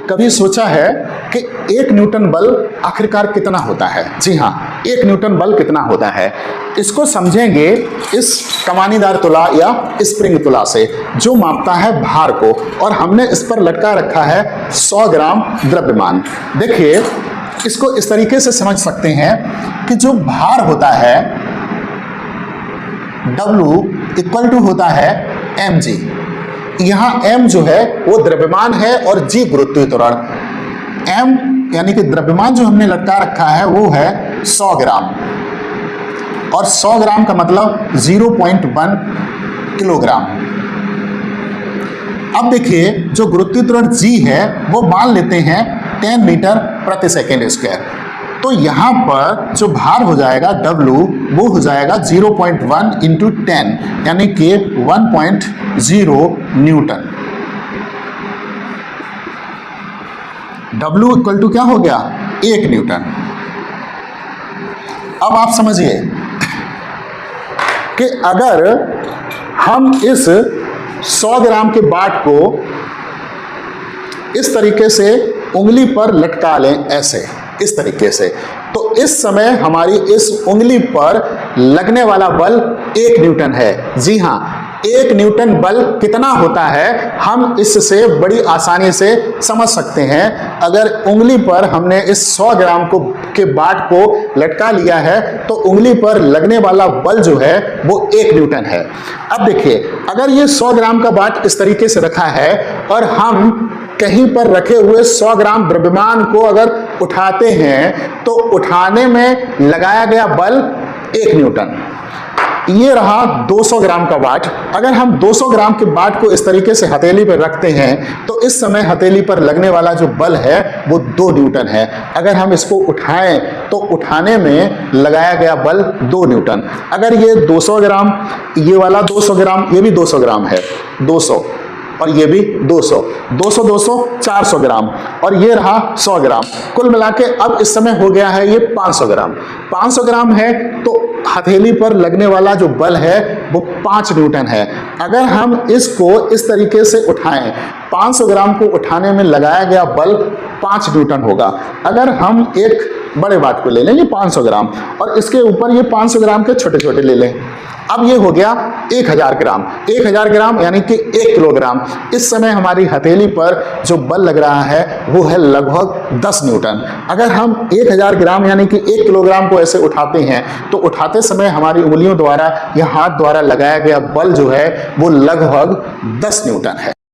कभी सोचा है कि 1 न्यूटन बल आखिरकार कितना होता है? जी हाँ, 1 न्यूटन बल कितना होता है इसको समझेंगे इस कमानीदार तुला या स्प्रिंग तुला से, जो मापता है भार को, और हमने इस पर लटका रखा है 100 ग्राम द्रव्यमान। देखिए, इसको इस तरीके से समझ सकते हैं कि जो भार होता है W इक्वल टू होता है mg। यहाँ m जो है वो द्रव्यमान है और g गुरुत्वीय त्वरण। m यानी कि द्रव्यमान जो हमने लटका रखा है वो है 100 ग्राम, और 100 ग्राम का मतलब 0.1 किलोग्राम। अब देखिए, जो गुरुत्वीय त्वरण g है वो मान लेते हैं 10 मीटर प्रति सेकेंड स्क्वायर। तो यहाँ पर जो भार हो जाएगा W वो हो जाएगा 0.1 इंटू 10 यानी कि 1.0 न्यूटन। W इक्वल टू क्या हो गया? 1 न्यूटन। अब आप समझिए कि अगर हम इस 100 ग्राम के बाट को इस तरीके से उंगली पर लटका लें, ऐसे इस तरीके से, तो इस समय हमारी इस उंगली पर लगने वाला बल 1 न्यूटन है। जी हाँ, 1 न्यूटन बल कितना होता है हम इससे बड़ी आसानी से समझ सकते हैं। अगर उंगली पर हमने इस 100 ग्राम के बाट को लटका लिया है तो उंगली पर लगने वाला बल जो है वो 1 न्यूटन है। अब देखिए, अगर ये 100 ग्राम का बाट इस तरीके से रखा है और हम कहीं पर रखे हुए 100 ग्राम द्रव्यमान को अगर उठाते हैं तो उठाने में लगाया गया बल 1 न्यूटन। ये रहा 200 ग्राम का बाट। अगर हम 200 ग्राम के बाट को इस तरीके से हथेली पर रखते हैं तो इस समय हथेली पर लगने वाला जो बल है वो 2 न्यूटन है। अगर हम इसको उठाएं तो उठाने में लगाया गया बल 2 न्यूटन। अगर ये 200 ग्राम, ये वाला 200 ग्राम, ये भी 200 ग्राम है, 200, और ये भी 200, 200 200 400 ग्राम, और ये रहा 100 ग्राम। कुल मिला के अब इस समय हो गया है ये 500 ग्राम। 500 ग्राम है तो हथेली पर लगने वाला जो बल है वो 5 न्यूटन है। अगर हम इसको इस तरीके से उठाएं, 500 ग्राम को उठाने में लगाया गया बल 5 न्यूटन होगा। अगर हम एक बड़े बाट को ले लें, ये 500 ग्राम, और इसके ऊपर ये 500 ग्राम के छोटे छोटे ले लें, अब ये हो गया 1000 ग्राम। 1000 ग्राम यानी कि 1 किलोग्राम। इस समय हमारी हथेली पर जो बल लग रहा है वो है लगभग 10 न्यूटन। अगर हम 1000 ग्राम यानी कि 1 किलोग्राम को ऐसे उठाते हैं तो उठाते समय हमारी उंगलियों द्वारा या हाथ द्वारा लगाया गया बल जो है वो लगभग 10 न्यूटन है।